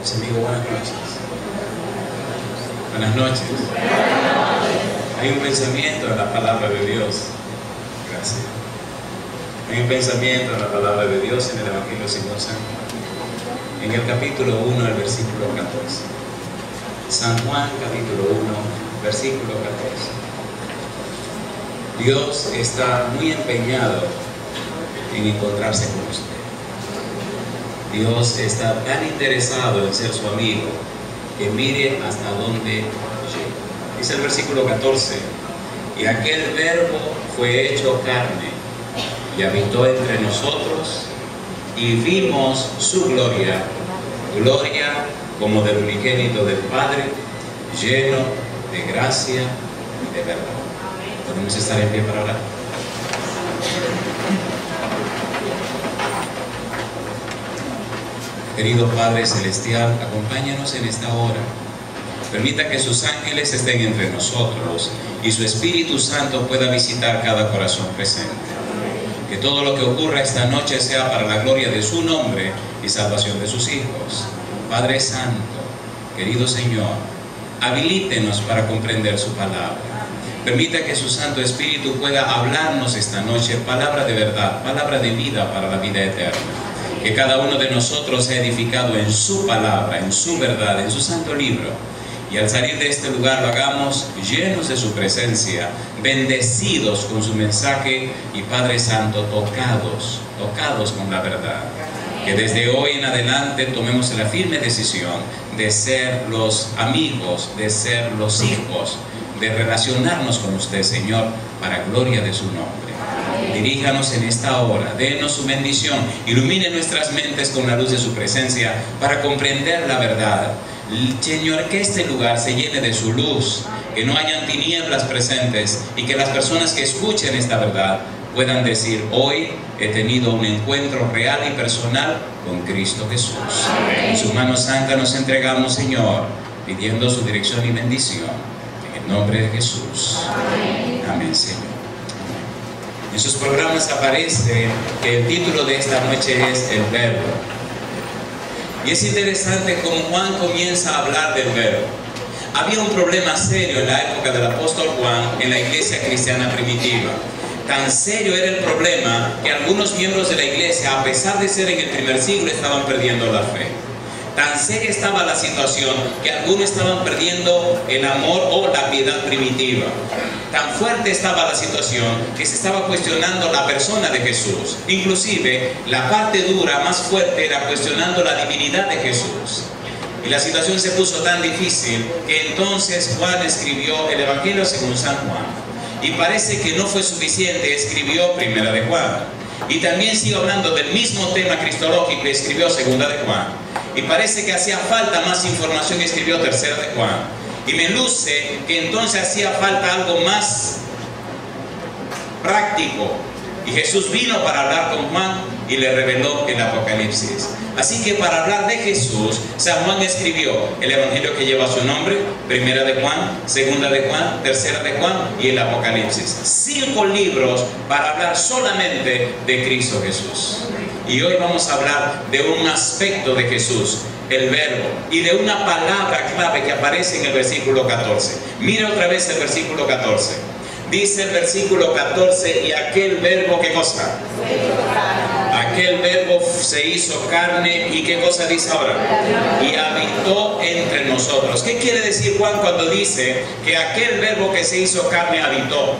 Mis amigos, buenas noches. Buenas noches. Hay un pensamiento en la palabra de Dios. Gracias. Hay un pensamiento en la palabra de Dios en el Evangelio según San Juan. En el capítulo 1, el versículo 14. San Juan, capítulo 1, versículo 14. Dios está muy empeñado en encontrarse con usted. Dios está tan interesado en ser su amigo que mire hasta dónde llega. Dice el versículo 14: y aquel verbo fue hecho carne y habitó entre nosotros, y vimos su gloria, gloria como del unigénito del Padre, lleno de gracia y de verdad. ¿Podemos estar en pie para orar? Querido Padre Celestial, acompáñanos en esta hora. Permita que sus ángeles estén entre nosotros y su Espíritu Santo pueda visitar cada corazón presente. Que todo lo que ocurra esta noche sea para la gloria de su nombre y salvación de sus hijos. Padre Santo, querido Señor, habilítenos para comprender su palabra. Permita que su Santo Espíritu pueda hablarnos esta noche palabra de verdad, palabra de vida para la vida eterna. Que cada uno de nosotros sea edificado en su palabra, en su verdad, en su santo libro. Y al salir de este lugar lo hagamos llenos de su presencia, bendecidos con su mensaje y, Padre Santo, tocados con la verdad. Que desde hoy en adelante tomemos la firme decisión de ser los amigos, de ser los hijos, de relacionarnos con usted, Señor, para gloria de su nombre. Diríjanos en esta hora, denos su bendición, ilumine nuestras mentes con la luz de su presencia para comprender la verdad. Señor, que este lugar se llene de su luz, que no hayan tinieblas presentes y que las personas que escuchen esta verdad puedan decir: hoy he tenido un encuentro real y personal con Cristo Jesús. En su mano santa nos entregamos, Señor, pidiendo su dirección y bendición. En el nombre de Jesús. Amén, Señor. En sus programas aparece que el título de esta noche es El Verbo. Y es interesante cómo Juan comienza a hablar del Verbo. Había un problema serio en la época del apóstol Juan en la iglesia cristiana primitiva. Tan serio era el problema que algunos miembros de la iglesia, a pesar de ser en el primer siglo, estaban perdiendo la fe. Tan seria estaba la situación que algunos estaban perdiendo el amor o la piedad primitiva. Tan fuerte estaba la situación que se estaba cuestionando la persona de Jesús. Inclusive, la parte dura, más fuerte, era cuestionando la divinidad de Jesús. Y la situación se puso tan difícil que entonces Juan escribió el Evangelio según San Juan. Y parece que no fue suficiente, escribió Primera de Juan. Y también siguió hablando del mismo tema cristológico y escribió Segunda de Juan. Y parece que hacía falta más información y escribió Tercera de Juan. Y me luce que entonces hacía falta algo más práctico. Y Jesús vino para hablar con Juan y le reveló el Apocalipsis. Así que para hablar de Jesús, San Juan escribió el Evangelio que lleva su nombre, Primera de Juan, Segunda de Juan, Tercera de Juan y el Apocalipsis. 5 libros para hablar solamente de Cristo Jesús. Y hoy vamos a hablar de un aspecto de Jesús, el Verbo, y de una palabra clave que aparece en el versículo 14. Mira otra vez el versículo 14. Dice el versículo 14: y aquel Verbo, ¿qué cosa? Aquel Verbo se hizo carne, ¿y qué cosa dice ahora? Y habitó entre nosotros. ¿Qué quiere decir Juan cuando dice que aquel Verbo que se hizo carne habitó?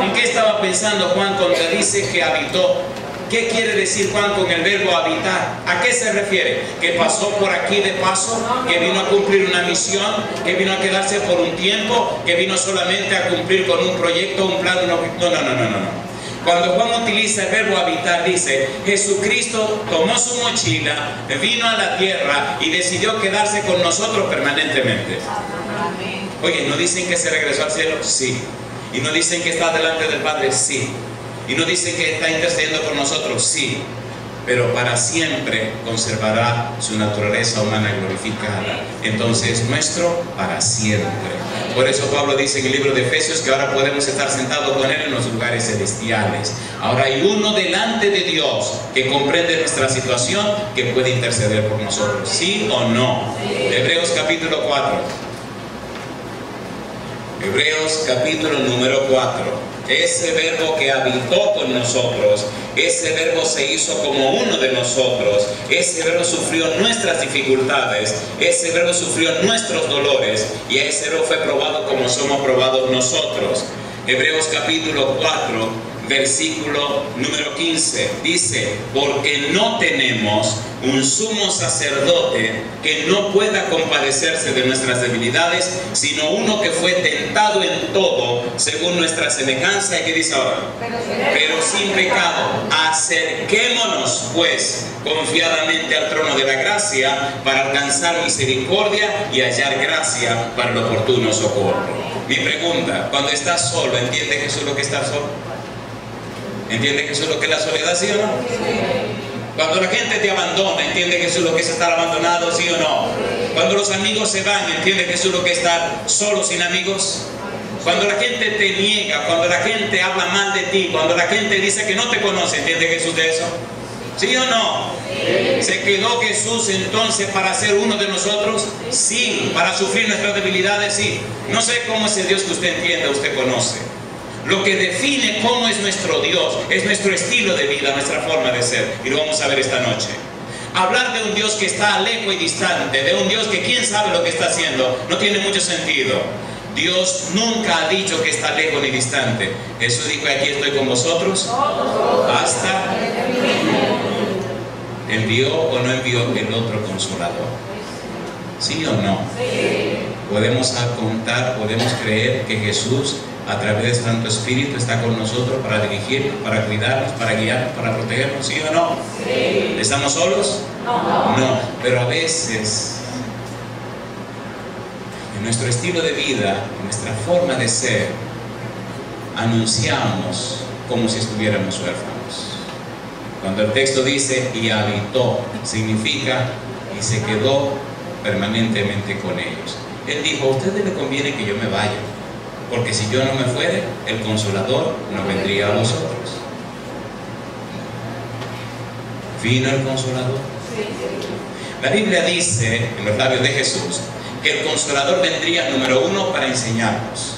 ¿En qué estaba pensando Juan cuando dice que habitó? ¿Qué quiere decir Juan con el verbo habitar? ¿A qué se refiere? ¿Que pasó por aquí de paso? ¿Que vino a cumplir una misión? ¿Que vino a quedarse por un tiempo? ¿Que vino solamente a cumplir con un proyecto, un plan, un objetivo? No. Cuando Juan utiliza el verbo habitar, dice: Jesucristo tomó su mochila, vino a la tierra y decidió quedarse con nosotros permanentemente. Oye, ¿no dicen que se regresó al cielo? Sí. ¿Y no dicen que está delante del Padre? Sí. ¿Y no dicen que está intercediendo por nosotros? Sí. pero para siempre conservará su naturaleza humana glorificada. Entonces, nuestro para siempre. Por eso Pablo dice en el libro de Efesios que ahora podemos estar sentados con Él en los lugares celestiales. Ahora hay uno delante de Dios que comprende nuestra situación, que puede interceder por nosotros. ¿Sí o no? Hebreos capítulo 4. Hebreos capítulo número 4. Ese verbo que habitó con nosotros, ese verbo se hizo como uno de nosotros, ese verbo sufrió nuestras dificultades, ese verbo sufrió nuestros dolores y ese verbo fue probado como somos probados nosotros. Hebreos capítulo 4, versículo número 15, dice: porque no tenemos un sumo sacerdote que no pueda compadecerse de nuestras debilidades, sino uno que fue tentado en todo según nuestra semejanza. ¿Y qué dice ahora? Pero sin pecado. Acerquémonos pues confiadamente al trono de la gracia para alcanzar misericordia y hallar gracia para el oportuno socorro. Mi pregunta: cuando estás solo, ¿entiende Jesús lo que es estar solo? ¿Entiende Jesús lo que es la soledad, sí o no? Cuando la gente te abandona, ¿entiende Jesús lo que es estar abandonado, sí o no? Cuando los amigos se van, ¿entiende Jesús lo que es estar solo sin amigos? Cuando la gente te niega, cuando la gente habla mal de ti, cuando la gente dice que no te conoce, ¿entiende Jesús de eso? ¿Sí o no? ¿Se quedó Jesús entonces para ser uno de nosotros? Sí. ¿Para sufrir nuestras debilidades? Sí. No sé cómo es el Dios que usted entiende, usted conoce. Lo que define cómo es nuestro Dios es nuestro estilo de vida, nuestra forma de ser. Y lo vamos a ver esta noche. Hablar de un Dios que está lejos y distante, de un Dios que quién sabe lo que está haciendo, no tiene mucho sentido. Dios nunca ha dicho que está lejos ni distante. Jesús dijo: aquí estoy con vosotros hasta... ¿Envió o no envió el otro consolador? ¿Sí o no? Podemos contar, podemos creer que Jesús, a través del Santo Espíritu, está con nosotros para dirigir, para cuidarnos, para guiarnos, para protegernos, ¿sí o no? Sí. ¿Estamos solos? No. Pero a veces, en nuestro estilo de vida, en nuestra forma de ser, anunciamos como si estuviéramos huérfanos. Cuando el texto dice y habitó, significa y se quedó permanentemente con ellos. Él dijo: a ustedes les conviene que yo me vaya, porque si yo no me fuere, el Consolador no vendría a vosotros. ¿Vino el Consolador? La Biblia dice, en los labios de Jesús, que el Consolador vendría, número 1, para enseñarnos,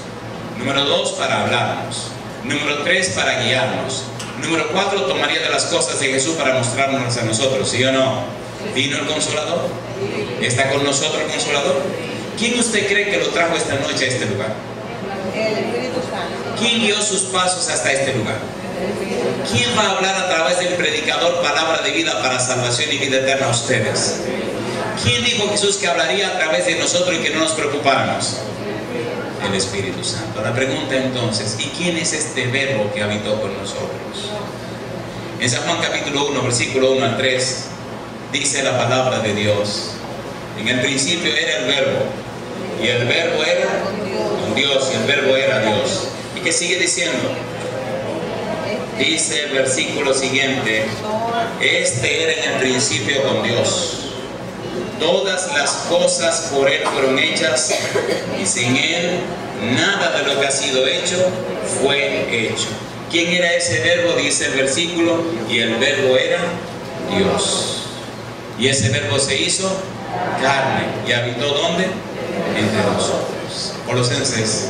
número 2, para hablarnos, número 3, para guiarnos, número 4, tomaría de las cosas de Jesús para mostrarnos a nosotros, ¿sí o no? ¿Vino el Consolador? ¿Está con nosotros el Consolador? ¿Quién usted cree que lo trajo esta noche a este lugar? El Espíritu Santo. ¿Quién guió sus pasos hasta este lugar? ¿Quién va a hablar a través del predicador palabra de vida para salvación y vida eterna a ustedes? ¿Quién dijo Jesús que hablaría a través de nosotros y que no nos preocupáramos? El Espíritu Santo. La pregunta entonces: ¿y quién es este verbo que habitó con nosotros? En San Juan capítulo 1, versículo 1 al 3, dice la palabra de Dios: en el principio era el verbo, y el verbo era con Dios, y el verbo era Dios. ¿Y qué sigue diciendo? Dice el versículo siguiente: este era en el principio con Dios. Todas las cosas por Él fueron hechas, y sin Él nada de lo que ha sido hecho fue hecho. ¿Quién era ese verbo? Dice el versículo: y el verbo era Dios. Y ese verbo se hizo carne y habitó ¿dónde? Entre nosotros. Colosenses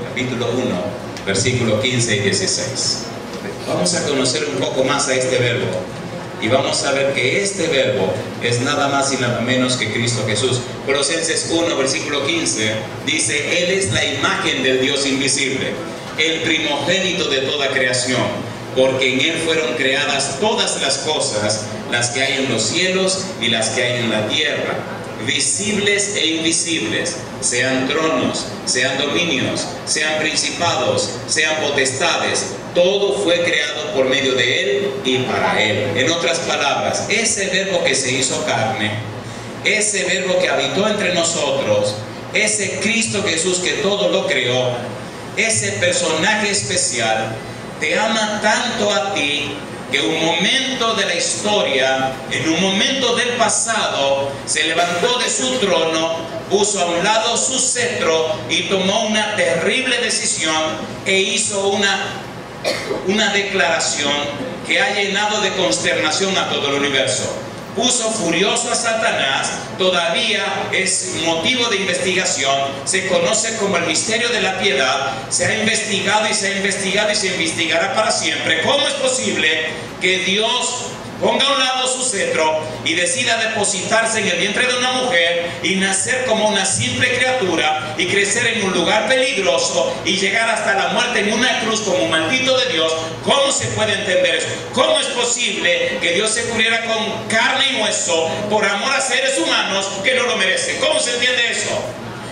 capítulo 1, versículo 15 y 16. Vamos a conocer un poco más a este verbo y vamos a ver que este verbo es nada más y nada menos que Cristo Jesús. Colosenses 1, versículo 15 dice: Él es la imagen del Dios invisible, el primogénito de toda creación, porque en Él fueron creadas todas las cosas, las que hay en los cielos y las que hay en la tierra, visibles e invisibles, sean tronos, sean dominios, sean principados, sean potestades. Todo fue creado por medio de Él y para Él. En otras palabras, ese verbo que se hizo carne, ese verbo que habitó entre nosotros, ese Cristo Jesús que todo lo creó, ese personaje especial, te ama tanto a ti que un momento de la historia, en un momento del pasado, se levantó de su trono, puso a un lado su cetro y tomó una terrible decisión e hizo una declaración que ha llenado de consternación a todo el universo. Puso furioso a Satanás, todavía es motivo de investigación, se conoce como el misterio de la piedad, se ha investigado y se ha investigado y se investigará para siempre. ¿Cómo es posible que Dios ponga a un lado su cetro y decida depositarse en el vientre de una mujer y nacer como una simple criatura y crecer en un lugar peligroso y llegar hasta la muerte en una cruz como un maldito de Dios? ¿Cómo se puede entender eso? ¿Cómo es posible que Dios se cubriera con carne y hueso por amor a seres humanos que no lo merecen? ¿Cómo se entiende eso?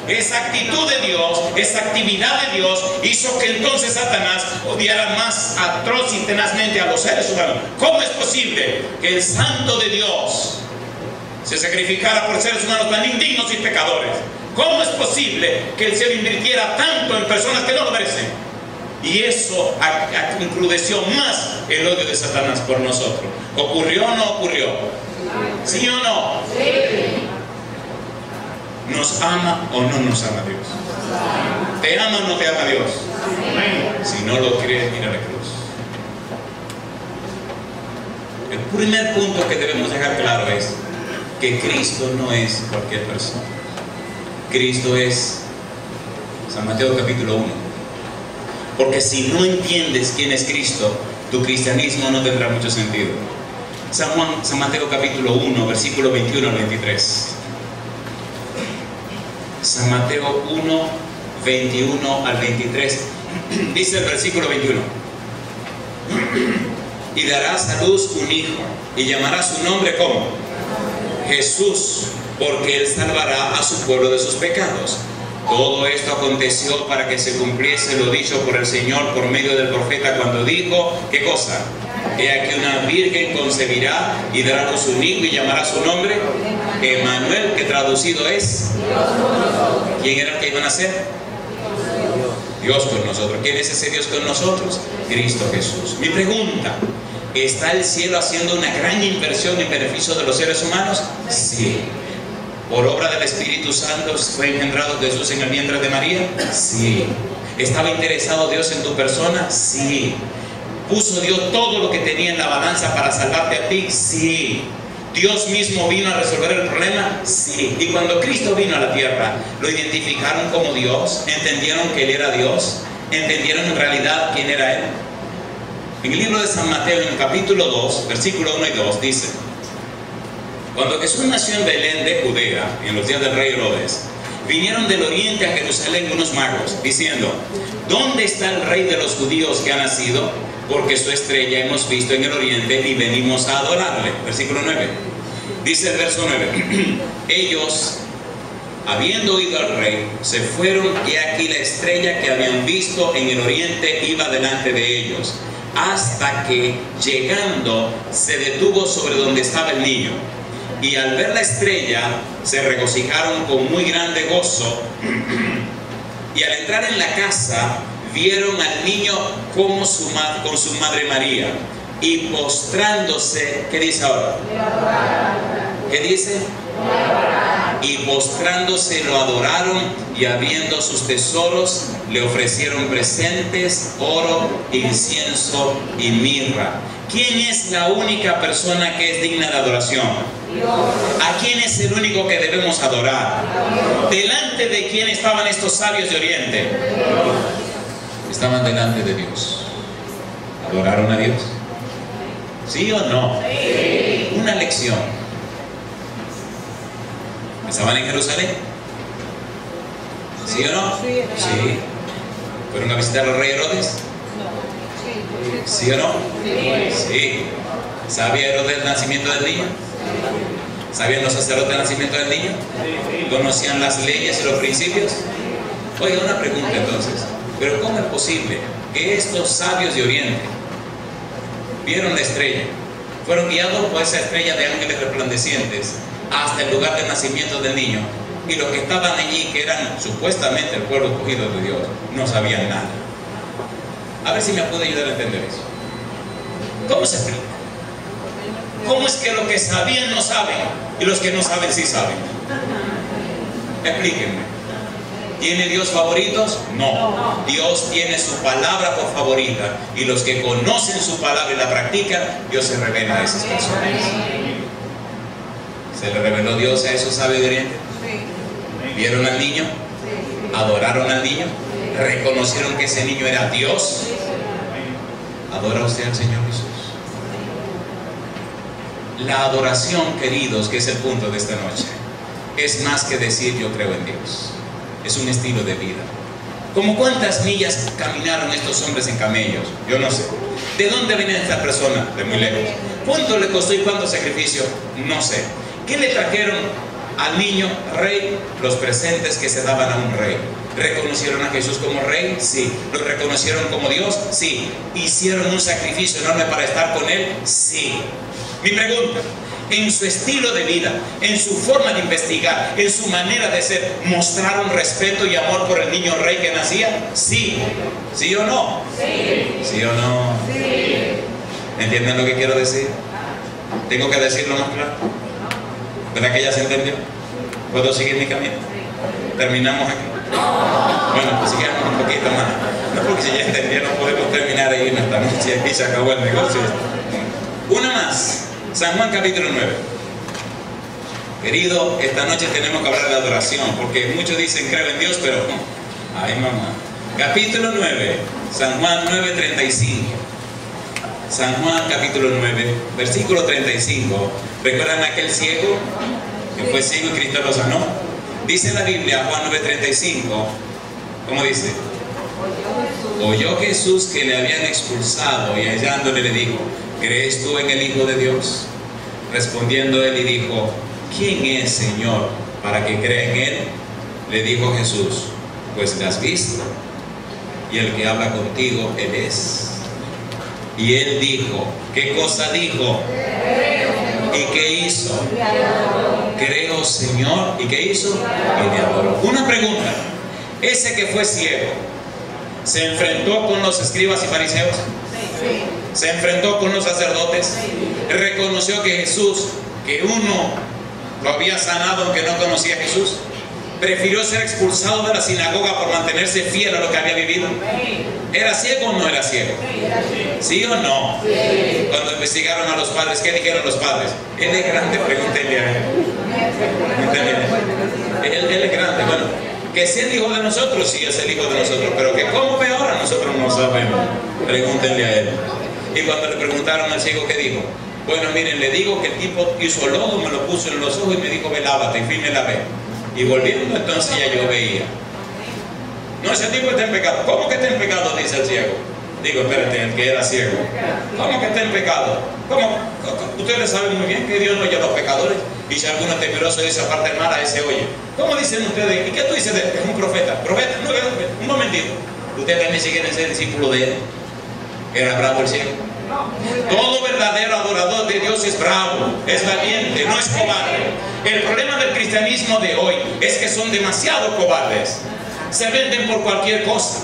Esa actitud de Dios, esa actividad de Dios hizo que entonces Satanás odiara más atroz y tenazmente a los seres humanos. ¿Cómo es posible que el Santo de Dios se sacrificara por seres humanos tan indignos y pecadores? ¿Cómo es posible que el cielo invirtiera tanto en personas que no lo merecen? Y eso encrudeció más el odio de Satanás por nosotros. ¿Ocurrió o no ocurrió? ¿Sí o no? Sí. ¿Nos ama o no nos ama Dios? ¿Te ama o no te ama Dios? Si no lo crees, mira la cruz. El primer punto que debemos dejar claro es que Cristo no es cualquier persona. Cristo es San Mateo capítulo 1. Porque si no entiendes quién es Cristo, tu cristianismo no tendrá mucho sentido. San Mateo capítulo 1, versículo 21 al 23. San Mateo 1, 21 al 23. Dice el versículo 21. Y darás a luz un hijo, y llamarás su nombre como Jesús, porque él salvará a su pueblo de sus pecados. Todo esto aconteció para que se cumpliese lo dicho por el Señor por medio del profeta cuando dijo, ¿qué cosa? He aquí una virgen concebirá y dará a luz un hijo y llamará su nombre Emmanuel, que traducido es ¿quién era el que iban a ser? Dios con nosotros. ¿Quién es ese Dios con nosotros? Cristo Jesús. Mi pregunta, ¿está el cielo haciendo una gran inversión en beneficio de los seres humanos? Sí. ¿Por obra del Espíritu Santo fue engendrado Jesús en el vientre de María? Sí. ¿Estaba interesado Dios en tu persona? Sí. ¿Puso Dios todo lo que tenía en la balanza para salvarte a ti? Sí. ¿Dios mismo vino a resolver el problema? Sí. Y cuando Cristo vino a la tierra, ¿lo identificaron como Dios? ¿Entendieron que Él era Dios? ¿Entendieron en realidad quién era Él? En el libro de San Mateo, en el capítulo 2, versículo 1 y 2, dice: cuando Jesús nació en Belén de Judea, en los días del rey Herodes, vinieron del oriente a Jerusalén unos magos, diciendo: ¿dónde está el rey de los judíos que ha nacido? Porque su estrella hemos visto en el oriente y venimos a adorarle. Versículo 9. Dice el verso 9: ellos, habiendo oído al rey, se fueron, y aquí la estrella que habían visto en el oriente iba delante de ellos, hasta que, llegando, se detuvo sobre donde estaba el niño. Y al ver la estrella, se regocijaron con muy grande gozo. Y al entrar en la casa, vieron al niño con su madre María. Y postrándose, ¿qué dice ahora? ¿Qué dice? Y postrándose lo adoraron, y abriendo sus tesoros, le ofrecieron presentes, oro, incienso y mirra. ¿Quién es la única persona que es digna de adoración? Dios. ¿A quién es el único que debemos adorar? ¿Delante de quién estaban estos sabios de Oriente? Dios. Estaban delante de Dios. ¿Adoraron a Dios? ¿Sí o no? Sí. Una lección. ¿Estaban en Jerusalén? ¿Sí o no? Sí. ¿Fueron a visitar al rey Herodes? ¿Sí o no? Sí. ¿Sabía Herodes el nacimiento del niño? ¿Sabían los sacerdotes el nacimiento del niño? ¿Conocían las leyes y los principios? Oiga, una pregunta entonces. ¿Pero cómo es posible que estos sabios de Oriente vieron la estrella, fueron guiados por esa estrella de ángeles resplandecientes hasta el lugar del nacimiento del niño, y los que estaban allí, que eran supuestamente el pueblo escogido de Dios, no sabían nada? A ver si me puede ayudar a entender eso. ¿Cómo se explica? ¿Cómo es que los que sabían no saben y los que no saben sí saben? Explíquenme. ¿Tiene Dios favoritos? No. Dios tiene su palabra por favorita, y los que conocen su palabra y la practican, Dios se revela a esas personas. ¿Se le reveló Dios a esos sabios de Oriente? ¿Vieron al niño? ¿Adoraron al niño? ¿Reconocieron que ese niño era Dios? ¿Adora usted al Señor Jesús? La adoración, queridos, que es el punto de esta noche, es más que decir yo creo en Dios. Es un estilo de vida. ¿Cómo cuántas millas caminaron estos hombres en camellos? Yo no sé. ¿De dónde venía esta persona? De muy lejos. ¿Cuánto le costó y cuánto sacrificio? No sé. ¿Qué le trajeron al niño rey? Los presentes que se daban a un rey. ¿Reconocieron a Jesús como rey? Sí. ¿Lo reconocieron como Dios? Sí. ¿Hicieron un sacrificio enorme para estar con él? Sí. Mi pregunta: en su estilo de vida, en su forma de investigar, en su manera de ser, ¿mostraron respeto y amor por el niño rey que nacía? Sí. ¿Sí o no? Sí. ¿Sí o no? Sí. ¿Entienden lo que quiero decir? ¿Tengo que decirlo más claro? ¿Verdad que ya se entendió? ¿Puedo seguir mi camino? ¿Terminamos aquí? Bueno, pues sigamos un poquito más. No, porque si ya entendieron, podemos terminar ahí en esta noche. Aquí se acabó el negocio. Una más. San Juan capítulo 9. Querido, esta noche tenemos que hablar de adoración, porque muchos dicen creo en Dios, pero ay mamá. Capítulo 9, San Juan 9:35. San Juan capítulo 9, versículo 35. ¿Recuerdan aquel ciego que fue ciego y Cristo lo sanó? Dice la Biblia, Juan 9:35, ¿cómo dice? Oyó Jesús que le habían expulsado, y hallándole le dijo: ¿crees tú en el Hijo de Dios? Respondiendo él y dijo: ¿quién es, Señor, para que crea en él? Le dijo Jesús: pues le has visto, y el que habla contigo, él es. Y él dijo, ¿qué cosa dijo? ¿Y qué hizo? Creo, Señor. ¿Y qué hizo? Y le adoró. Una pregunta: ese que fue ciego, ¿se enfrentó con los escribas y fariseos? ¿Se enfrentó con los sacerdotes? ¿Reconoció que Jesús, que uno lo había sanado aunque no conocía a Jesús? ¿Prefirió ser expulsado de la sinagoga por mantenerse fiel a lo que había vivido? ¿Era ciego o no era ciego? ¿Sí o no? Cuando investigaron a los padres, ¿qué dijeron los padres? Él es grande, pregúntenle a él. Él es grande. Bueno, que es el hijo de nosotros, sí es el hijo de nosotros, pero que cómo ve ahora, nosotros no sabemos. Pregúntenle a él. Y cuando le preguntaron al ciego, ¿qué dijo? Bueno, miren, le digo que el tipo hizo lodo, me lo puso en los ojos y me dijo: ve, lávate, y fui y me lavé. Y volviendo entonces ya yo veía. No, ese tipo está en pecado. ¿Cómo que está en pecado? Dice el ciego. Digo, espérate, el que era ciego. ¿Cómo que está en pecado? ¿Cómo? Ustedes saben muy bien que Dios no oye a los pecadores. Y si alguno es temeroso de esa parte mala, ese oye. ¿Cómo dicen ustedes? ¿Y qué tú dices de él? Es un profeta. ¿Profeta? No, un momentito. Ustedes también si quieren ser discípulos de él. ¿Era bravo el ciego? Todo verdadero adorador de Dios es bravo, es valiente, no es cobarde. El problema del cristianismo de hoy es que son demasiado cobardes. Se venden por cualquier cosa.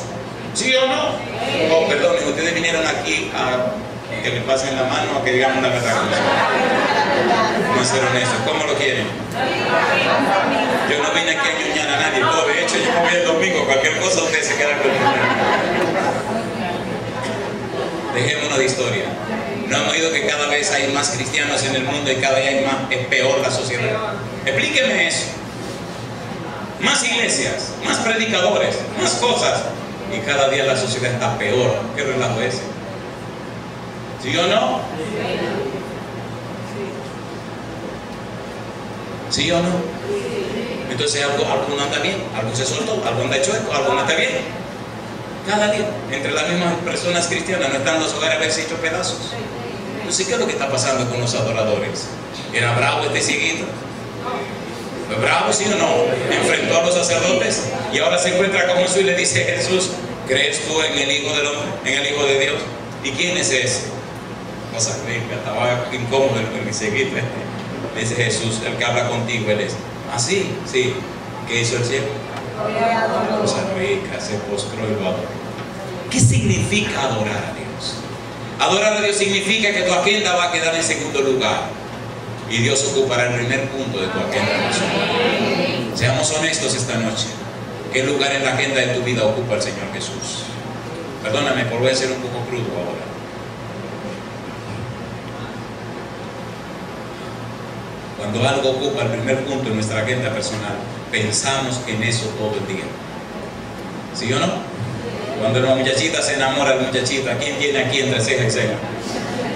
¿Sí o no? Oh, perdonen, ustedes vinieron aquí a que me pasen la mano, a que digamos la verdad. No ser honestos. ¿Cómo lo quieren? Yo no vine aquí a ñoñar a nadie. No, de hecho yo me voy el domingo. Cualquier cosa ustedes se quedan conmigo. Dejémonos de historia. ¿No han oído que cada vez hay más cristianos en el mundo y cada día hay más, es peor la sociedad? Explíqueme eso. Más iglesias, más predicadores, más cosas, y cada día la sociedad está peor. ¿Qué relajo es ese? ¿Sí o no? ¿Sí o no? Entonces algo no anda bien, algo se soltó, algo anda chueco, algo no está bien. Cada día, entre las mismas personas cristianas, no están los hogares a verse hechos pedazos. Entonces, ¿qué es lo que está pasando con los adoradores? ¿Era bravo este cieguito? ¿Fue bravo, sí o no? Enfrentó a los sacerdotes y ahora se encuentra con Jesús y le dice: Jesús, ¿crees tú en el Hijo del Hombre, en el Hijo de Dios? ¿Y quién es ese? No sé, estaba incómodo el cieguito. Dice Jesús: el que habla contigo, él es. ¿Ah, sí? Sí. ¿Qué hizo el ciego? Cosa rica, se postró y lo adoró. ¿Qué significa adorar a Dios? Adorar a Dios significa que tu agenda va a quedar en segundo lugar y Dios ocupará el primer punto de tu agenda personal. Seamos honestos esta noche. ¿Qué lugar en la agenda de tu vida ocupa el Señor Jesús? Perdóname por voy a ser un poco crudo ahora. Cuando algo ocupa el primer punto en nuestra agenda personal, pensamos en eso todo el día. ¿Sí o no? Cuando la muchachita se enamora del muchachito, ¿a quién tiene aquí entre ceja y ceja?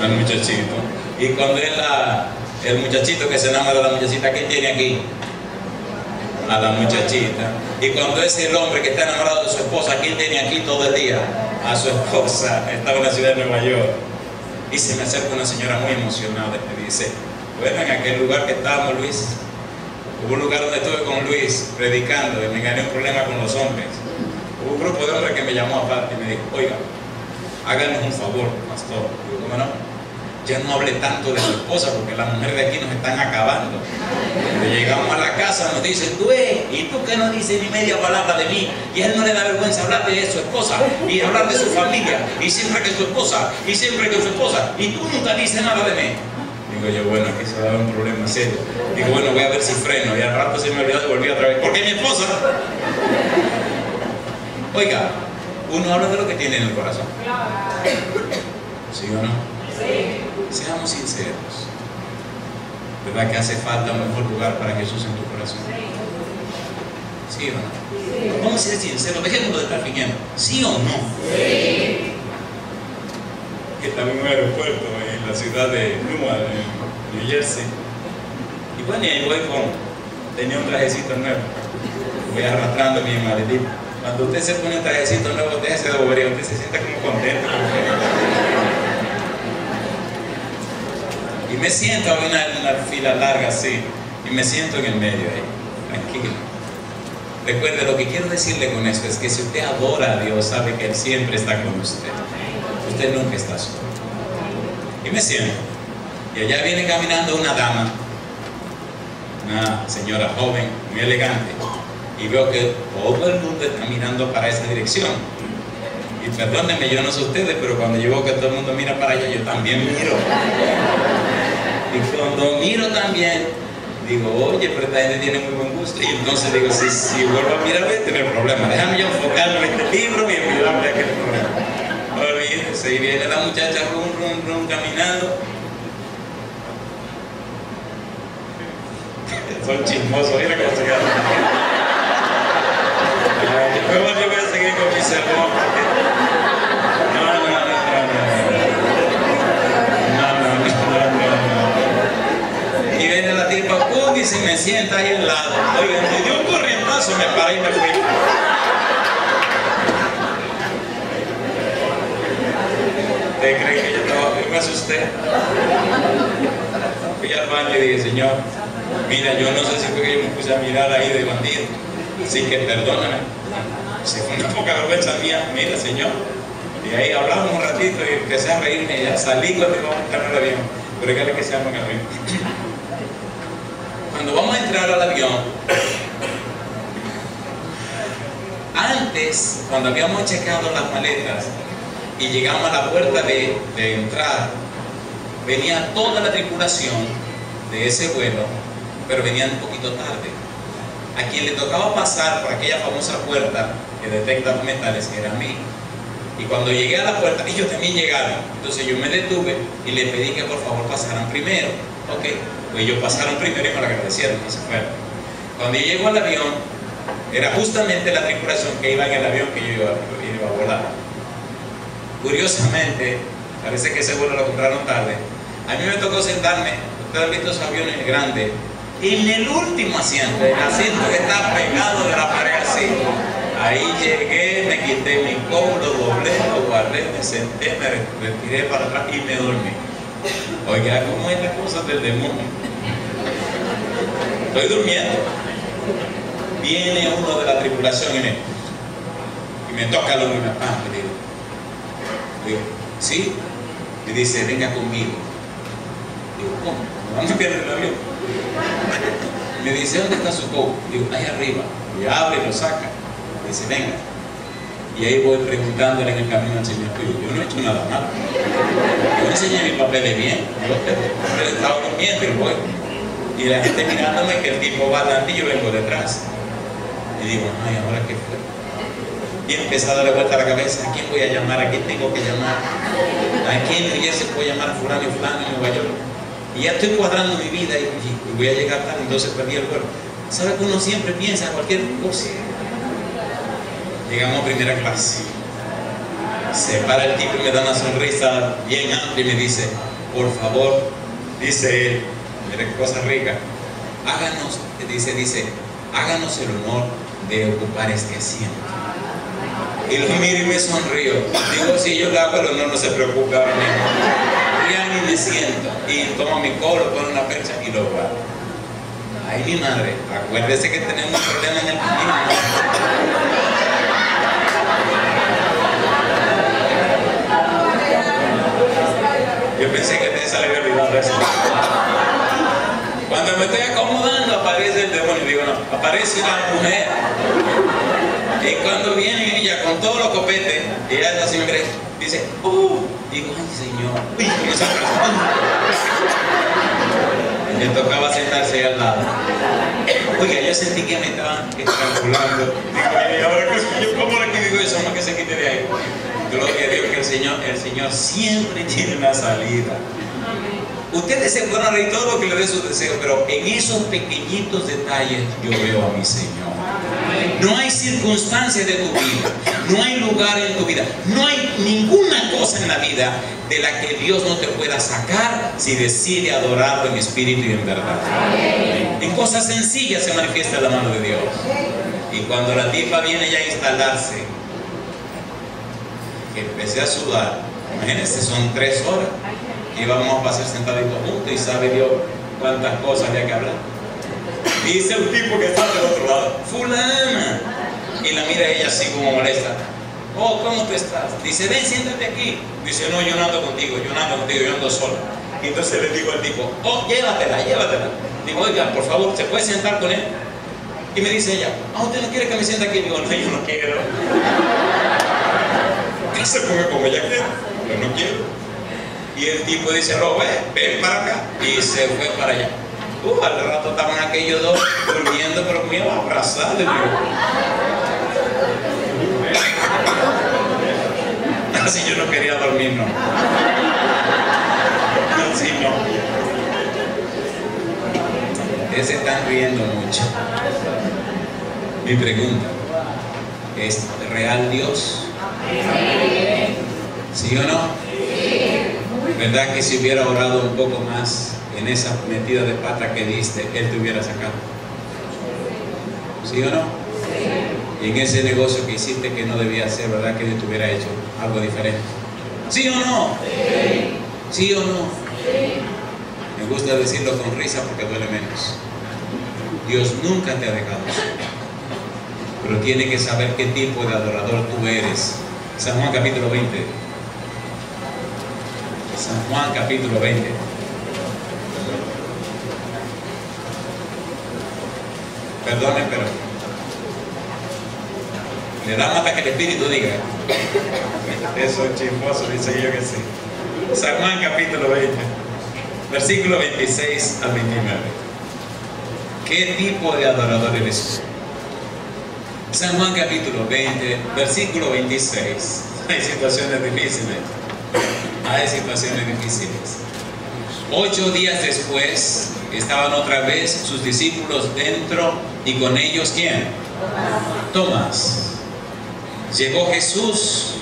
Al muchachito. Y cuando es el muchachito que se enamora de la muchachita, ¿a quién tiene aquí? A la muchachita. Y cuando es el hombre que está enamorado de su esposa, ¿a quién tiene aquí todo el día? A su esposa. Estaba en la ciudad de Nueva York y se me acerca una señora muy emocionada y me dice: bueno, en aquel lugar que estábamos, Luis, hubo un lugar donde estuve con Luis predicando y me gané un problema con los hombres. Hubo un grupo de hombres que me llamó aparte y me dijo: oiga, háganos un favor, pastor. Digo, ¿cómo no? Ya no hable tanto de su esposa porque las mujeres de aquí nos están acabando. Cuando llegamos a la casa nos dicen: tú, ¿y tú qué no dices ni media palabra de mí? Y a él no le da vergüenza hablar de su esposa y hablar de su familia, y siempre que su esposa, y siempre que su esposa, y tú nunca dices nada de mí. Digo yo, bueno, aquí se va a dar un problema serio. Digo, bueno, voy a ver si freno. Y al rato se me olvidó y volví otra vez. Porque mi esposa. Oiga, uno habla de lo que tiene en el corazón. ¿Sí o no? Sí. Seamos sinceros. ¿Verdad que hace falta un mejor lugar para Jesús en tu corazón? ¿Sí o no? Vamos a ser sinceros, dejemos de estar fingiendo. ¿Sí o no? Sí. Que también un aeropuerto en la ciudad de Newark, en New Jersey. Y bueno, y ahí voy tenía un trajecito nuevo. Voy arrastrando mi maletita. Cuando usted se pone un trajecito nuevo, déjese de bobería, usted se siente como contento. Y me siento en una fila larga así, y me siento en el medio ahí, tranquilo. Recuerde, lo que quiero decirle con esto es que si usted adora a Dios, sabe que Él siempre está con usted. Usted nunca está solo. Y me siento. Y allá viene caminando una dama, una señora joven, muy elegante. Y veo que todo el mundo está mirando para esa dirección. Y perdónenme, yo no sé ustedes, pero cuando yo veo que todo el mundo mira para allá, yo también miro. Y cuando miro también, digo, oye, pero esta gente tiene muy buen gusto. Y entonces digo, si vuelvo a mirar, voy a tener problemas. Déjame yo enfocarme en este libro y olvidarme de aquel problema. Olvídese, y viene la muchacha rum, caminando. Son chismosos, mira cómo se quedan. Después yo voy a seguir con mi sermón. No. Y viene la tipa, ¡pum! Y se me sienta ahí al lado. Oigan, me dio un corrientazo, me paré y me fui. ¿Usted cree que yo me asusté? Fui al baño y dije, Señor, mira, yo no sé si fue que yo me puse a mirar ahí de bandido, así que perdóname. Si fue una poca vergüenza mía, mira, Señor. Y ahí hablamos un ratito y empecé a reírme y ya salí cuando íbamos a entrar al avión. Pero dígale que se llama en el avión. Cuando vamos a entrar al avión, antes, cuando habíamos checado las maletas y llegamos a la puerta de entrada, venía toda la tripulación de ese vuelo, pero venían un poquito tarde. A quien le tocaba pasar por aquella famosa puerta que detecta los metales era a mí. Y cuando llegué a la puerta, ellos también llegaron. Entonces yo me detuve y le pedí que por favor pasaran primero. Ok, pues ellos pasaron primero y me lo agradecieron y se fueron. Cuando yo llego al avión, era justamente la tripulación que iba en el avión que yo iba a volar. Curiosamente, parece que ese vuelo lo compraron tarde. A mí me tocó sentarme, ustedes han visto esos aviones grandes, en el último asiento, el asiento que está pegado de la pared así. Ahí llegué, me quité mi codo, lo doblé, lo guardé, me senté, me retiré para atrás y me dormí. Oiga, ¿cómo es la cosa del demonio? Estoy durmiendo. Viene uno de la tripulación y me toca el hombro y me apaga. Digo, ¿sí? Y dice, venga conmigo. Digo, ¿cómo? ¿Me van a enviar el avión? Me dice, ¿dónde está su coat? Digo, ahí arriba. Y abre y lo saca. Dice, venga. Y ahí voy preguntándole en el camino al Señor, yo no he hecho nada malo. Yo enseñé mis papeles bien, yo estaba durmiendo y voy. Y la gente mirándome que el tipo va adelante y yo vengo detrás. Y digo, ay, ¿ahora qué fue? Y empecé a darle vuelta a la cabeza, ¿a quién voy a llamar? ¿A quién tengo que llamar? ¿A quién en New Jersey puedo llamar a fulano y fulano en Nueva York? Y ya estoy cuadrando mi vida y voy a llegar tarde, entonces perdí el vuelo. ¿Sabe que uno siempre piensa en cualquier cosa? Llegamos a primera clase. Se para el tipo y me da una sonrisa bien amplia y me dice, por favor, dice él, mire qué cosa rica, háganos, dice, háganos el honor de ocupar este asiento. Y lo miro y me sonrío. Digo, si yo le hago el honor, no se preocupe ahora mismo. Ya ni me siento. Y tomo mi codo, pongo una percha y lo guardo. Ay, mi madre, acuérdese que tenemos un problema en el camino. Yo pensé que te salía olvidado eso. Cuando me estoy acomodando aparece el demonio. Digo, no, aparece una mujer. Y cuando viene ella con todos los copetes, ella así me cree, dice, digo, ay Señor, uy, comienza a rezar. Le tocaba sentarse ahí al lado. Oiga, yo sentí que me estaban estrangulando. Digo, y ahora ¿cómo le digo eso? No, que se quite de ahí. Gloria a Dios que el Señor siempre tiene una salida. Ustedes se pueden reír todo lo que le dé sus deseos, pero en esos pequeñitos detalles yo veo a mi Señor. No hay circunstancia de tu vida, no hay lugar en tu vida, no hay ninguna cosa en la vida de la que Dios no te pueda sacar si decide adorarlo en espíritu y en verdad. En cosas sencillas se manifiesta la mano de Dios. Y cuando la tipa viene ya a instalarse, que empecé a sudar, imagínense, son 3 horas. Y vamos a pasar sentaditos juntos y sabe Dios cuántas cosas había que hablar. Dice un tipo que está del otro lado, fulana. Y la mira ella así como molesta. Oh, ¿cómo tú estás? Dice, ven, siéntate aquí. Dice, no, yo no ando contigo, yo ando sola. Y entonces le digo al tipo, oh, llévatela. Digo, oiga, por favor, ¿se puede sentar con él? Y me dice ella, ¿usted no quiere que me siente aquí? Digo, no, yo no quiero. ¿Qué se come como ella quiere? Yo no quiero. Y el tipo dice, no, ven para acá. Y se fue para allá. Al rato estaban aquellos dos durmiendo, pero muy abrazados. Así yo no quería dormir, no. Así no. Ustedes se están riendo mucho. Mi pregunta, ¿es real Dios? ¿Sí o no? ¿Verdad que si hubiera orado un poco más en esa metida de pata que diste, Él te hubiera sacado? ¿Sí o no? Y en ese negocio que hiciste que no debía hacer, ¿verdad que Él te hubiera hecho algo diferente? ¿Sí o no? ¿Sí o no? Me gusta decirlo con risa porque duele menos. Dios nunca te ha dejado solo, pero tiene que saber qué tipo de adorador tú eres. San Juan capítulo 20. San Juan capítulo 20. Perdone, pero le da mata que el Espíritu diga. Eso es chismoso, dice yo que sí. San Juan capítulo 20, versículo 26 al 29. ¿Qué tipo de adorador eres? San Juan capítulo 20, versículo 26. Hay situaciones difíciles. Hay situaciones difíciles. 8 días después estaban otra vez sus discípulos dentro y con ellos ¿quién? Tomás. Llegó Jesús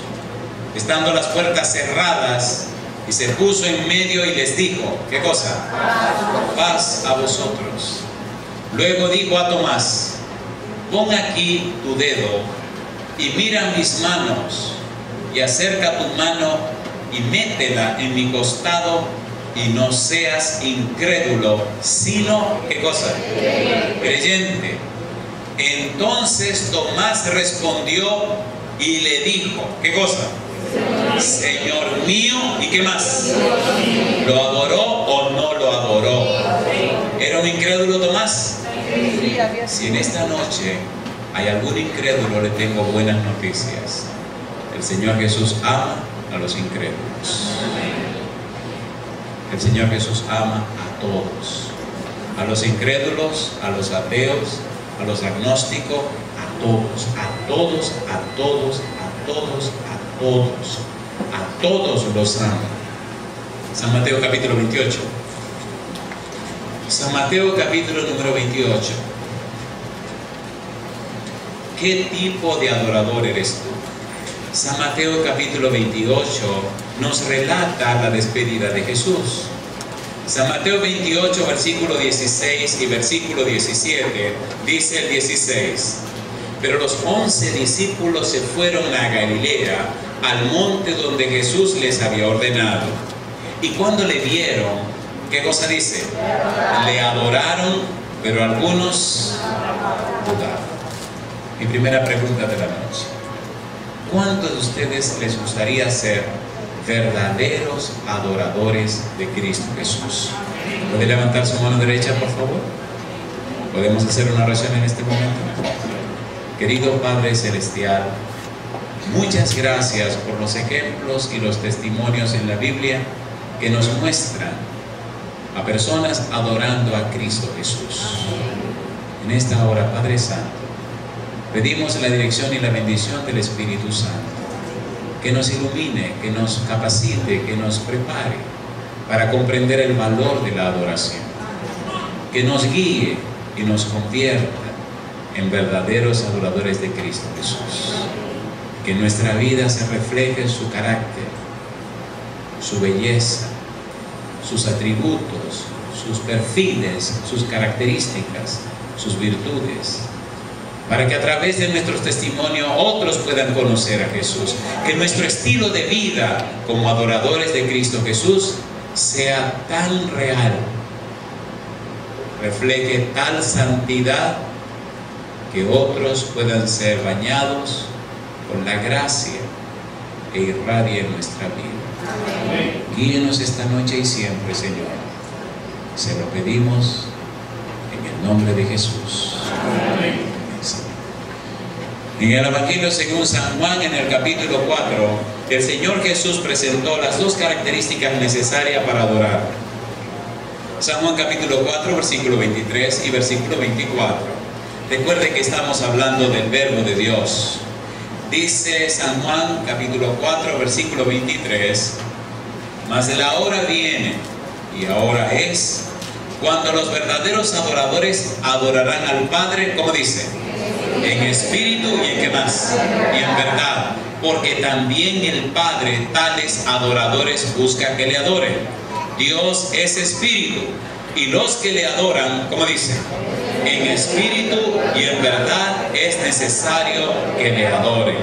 estando las puertas cerradas y se puso en medio y les dijo, ¿qué cosa? Paz a vosotros. Luego dijo a Tomás, pon aquí tu dedo y mira mis manos y acerca tu mano y métela en mi costado y no seas incrédulo, sino, ¿qué cosa? Creyente. Entonces Tomás respondió y le dijo, ¿qué cosa? Señor mío, ¿y qué más? ¿Lo adoró o no lo adoró? ¿Era un incrédulo Tomás? Si en esta noche hay algún incrédulo, le tengo buenas noticias. El Señor Jesús ama a los incrédulos. El Señor Jesús ama a todos. A los incrédulos, a los ateos, a los agnósticos, a todos, a todos, a todos, a todos, a todos. A todos los ama. San Mateo capítulo 28. San Mateo capítulo número 28. ¿Qué tipo de adorador eres tú? San Mateo capítulo 28 nos relata la despedida de Jesús. San Mateo 28 versículo 16 y versículo 17 dice el 16: pero los 11 discípulos se fueron a Galilea, al monte donde Jesús les había ordenado. Y cuando le vieron, ¿qué cosa dice? Le adoraron, pero algunos dudaron. Mi primera pregunta de la noche: ¿cuántos de ustedes les gustaría ser verdaderos adoradores de Cristo Jesús? ¿Puede levantar su mano derecha, por favor? ¿Podemos hacer una oración en este momento? Querido Padre Celestial, muchas gracias por los ejemplos y los testimonios en la Biblia que nos muestran a personas adorando a Cristo Jesús. En esta hora, Padre Santo, pedimos la dirección y la bendición del Espíritu Santo, que nos ilumine, que nos capacite, que nos prepare para comprender el valor de la adoración, que nos guíe y nos convierta en verdaderos adoradores de Cristo Jesús. Que nuestra vida se refleje en su carácter, su belleza, sus atributos, sus perfiles, sus características, sus virtudes, para que a través de nuestros testimonios otros puedan conocer a Jesús. Que nuestro estilo de vida como adoradores de Cristo Jesús sea tan real, refleje tal santidad, que otros puedan ser bañados con la gracia e irradie nuestra vida. Amén. Guíenos esta noche y siempre, Señor. Se lo pedimos en el nombre de Jesús. Amén. En el Evangelio según San Juan, en el capítulo 4, el Señor Jesús presentó las dos características necesarias para adorar. San Juan capítulo 4, versículo 23 y versículo 24. Recuerde que estamos hablando del verbo de Dios. Dice San Juan capítulo 4 versículo 23: mas la hora viene, y ahora es, cuando los verdaderos adoradores adorarán al Padre, ¿cómo dice? En espíritu y en ¿qué más? Y en verdad, porque también el Padre tales adoradores busca que le adoren. Dios es espíritu, y los que le adoran, ¿cómo dice? En espíritu y en verdad es necesario que le adoren.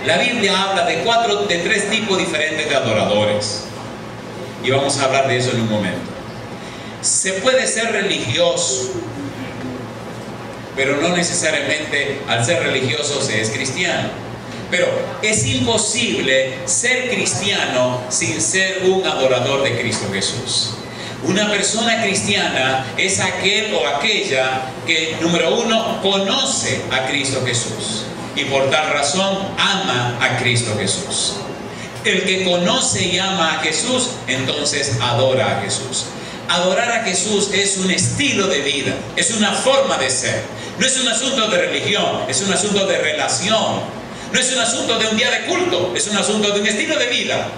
La Biblia habla de tres tipos diferentes de adoradores, y vamos a hablar de eso en un momento. Se puede ser religioso, pero no necesariamente al ser religioso se es cristiano. Pero es imposible ser cristiano sin ser un adorador de Cristo Jesús. Una persona cristiana es aquel o aquella que, número uno, conoce a Cristo Jesús y por tal razón ama a Cristo Jesús. El que conoce y ama a Jesús, entonces adora a Jesús. Adorar a Jesús es un estilo de vida, es una forma de ser. No es un asunto de religión, es un asunto de relación. No es un asunto de un día de culto, es un asunto de un estilo de vida.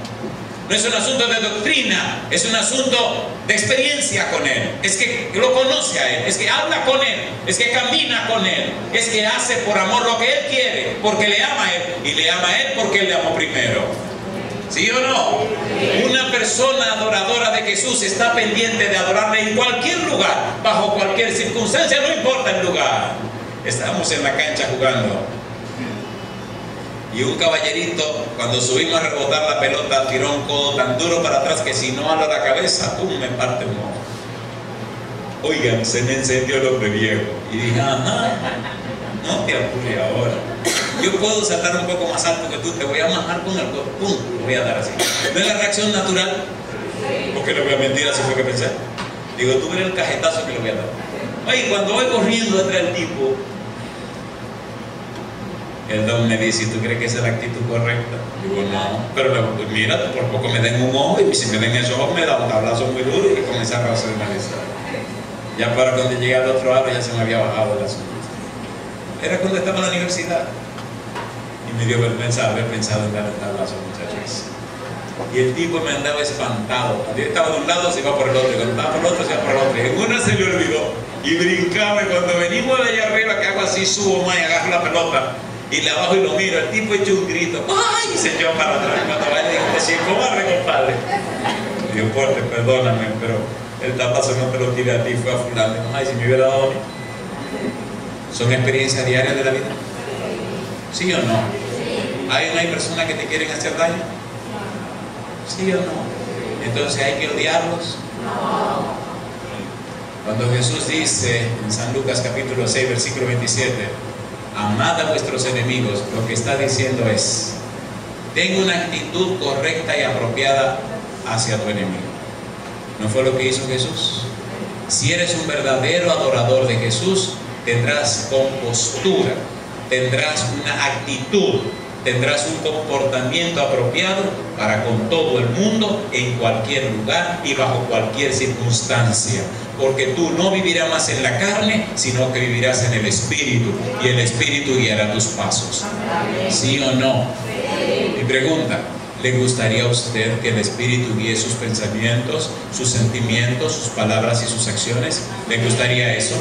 No es un asunto de doctrina, es un asunto de experiencia con Él. Es que lo conoce a Él, es que habla con Él, es que camina con Él, es que hace por amor lo que Él quiere, porque le ama a Él, y le ama a Él porque Él le amó primero. ¿Sí o no? Una persona adoradora de Jesús está pendiente de adorarle en cualquier lugar, bajo cualquier circunstancia, no importa el lugar. Estamos en la cancha jugando, y un caballerito, cuando subimos a rebotar la pelota, tiró un codo tan duro para atrás que si no ala la cabeza, ¡pum!, me parte un ojo. Oigan, se me encendió el hombre viejo. Y dije, ajá, no te apures ahora. Yo puedo saltar un poco más alto que tú, te voy a majar con el codo, ¡pum!, te voy a dar así. ¿No es la reacción natural? Porque le voy a mentir, así fue que pensé. Digo, tú verás el cajetazo que le voy a dar. Oye, cuando voy corriendo detrás del tipo, El don me dice, ¿tú crees que esa es la actitud correcta? Digo, no, pero mira, por poco me den un ojo y si me den esos ojos me da un tablazo muy duro y comenzaron a racionalizar. Ya para cuando llegué al otro lado ya se me había bajado el asunto. Era cuando estaba en la universidad y me dio vergüenza haber pensado en dar el tablazo al muchacho. Y el tipo me andaba espantado. Cuando yo estaba de un lado se iba por el otro, y cuando estaba por el otro se iba por el otro. Y en una se le olvidó y brincaba. Y cuando venimos de allá arriba, que hago así, subo más y agarro la pelota y la bajo y lo miro. El tipo echó un grito, ¡ay! Y se echó para atrás. Cuando va y dijo, cobarde, compadre. Dios, fuerte, perdóname, pero el tablazo no te lo tiré a ti, fue a fulano. Ay, si me hubiera dado a mí. ¿Son experiencias diarias de la vida? ¿Sí o no? ¿Hay personas que te quieren hacer daño? ¿Sí o no? Entonces hay que odiarlos. Cuando Jesús dice en San Lucas capítulo 6 versículo 27, amad a vuestros enemigos, lo que está diciendo es, ten una actitud correcta y apropiada hacia tu enemigo. ¿No fue lo que hizo Jesús? Si eres un verdadero adorador de Jesús, tendrás compostura, tendrás una actitud, tendrás un comportamiento apropiado para con todo el mundo, en cualquier lugar y bajo cualquier circunstancia. Porque tú no vivirás más en la carne, sino que vivirás en el Espíritu, y el Espíritu guiará tus pasos. ¿Sí o no? Mi pregunta, ¿le gustaría a usted que el Espíritu guíe sus pensamientos, sus sentimientos, sus palabras y sus acciones? ¿Le gustaría eso?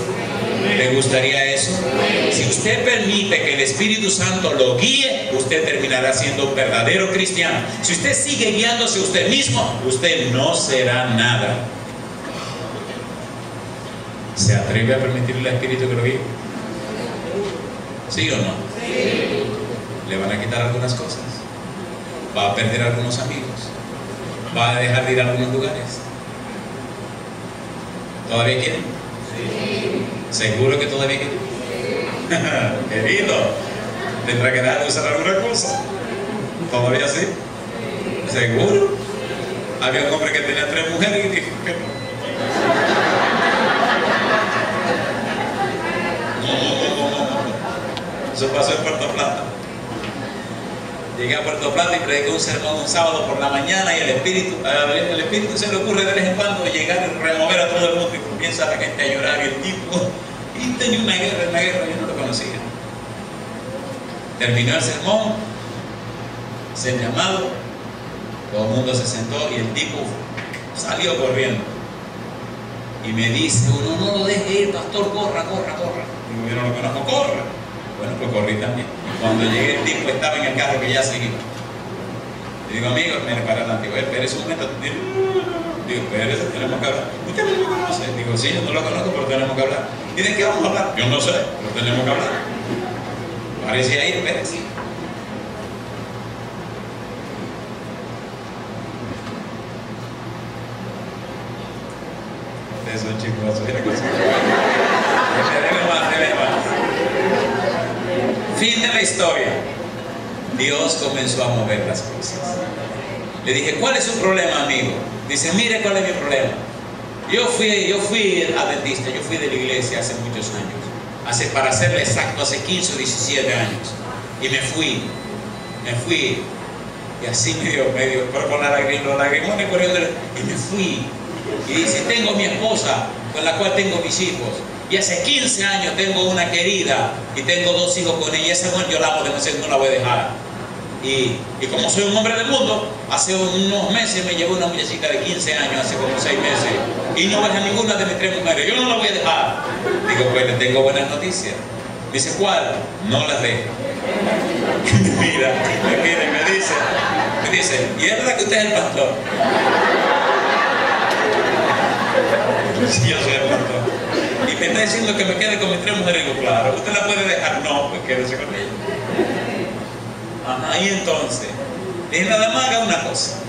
¿Le gustaría eso? Si usted permite que el Espíritu Santo lo guíe, usted terminará siendo un verdadero cristiano. Si usted sigue guiándose usted mismo, usted no será nada. ¿Se atreve a permitirle al Espíritu que lo guíe? ¿Sí o no? Sí. ¿Le van a quitar algunas cosas? ¿Va a perder algunos amigos? ¿Va a dejar de ir a algunos lugares? ¿Todavía quieren? Sí. ¿Seguro que todavía quieren? Sí. Querido, ¿tendrá que dejar de usar alguna cosa? ¿Todavía sí? ¿Seguro? Había un hombre que tenía 3 mujeres y dijo que no. Eso pasó en Puerto Plata. Llegué a Puerto Plata y prediqué un sermón un sábado por la mañana y el Espíritu se le ocurre de vez en cuando llegar y remover a todo el mundo y comienza la gente a llorar y el tipo y tenía una guerra, yo no lo conocía. Terminó el sermón, se el llamado, todo el mundo se sentó y el tipo salió corriendo y me dice, uno no lo deje ir, pastor, corra. Digo, yo no lo conozco, corra. Bueno, pues corrí también. Y cuando llegué el tipo estaba en el carro que ya seguía. Le digo, amigo, me para adelante. Digo, espérese un momento. Digo, espérese, tenemos que hablar. ¿Usted no lo conoce? Digo, sí, yo no lo conozco, pero tenemos que hablar. ¿Y de qué vamos a hablar? Yo no sé, pero tenemos que hablar. Parece ahí, espérese. Ustedes son chicos, mira cosa. Fin de la historia. Dios comenzó a mover las cosas. Le dije, ¿cuál es su problema, amigo? Dice, mire cuál es mi problema. Yo fui adventista, yo fui de la iglesia hace muchos años. Para serle exacto, hace 15 o 17 años. Y me fui. Y así medio, pero con los lagrimones corriendo. Y me fui. Y dice, tengo mi esposa, con la cual tengo mis hijos. Y hace 15 años tengo una querida y tengo 2 hijos con ella. Y esa mujer yo la amo demasiado, no la voy a dejar. Y como soy un hombre del mundo, hace unos meses me llevó una muchachita de 15 años, hace como 6 meses. Y no deja ninguna de mis 3 mujeres. Yo no la voy a dejar. Digo, pues le tengo buenas noticias. Dice, ¿cuál? No las dejo. Mira, me dice, ¿y es verdad que usted es el pastor? Sí, yo soy el pastor. Y me está diciendo que me quede con mis 3 mujeres. Digo, claro, ¿usted la puede dejar? No, pues quédese con ella. Ajá, y entonces, dije, nada más haga una cosa.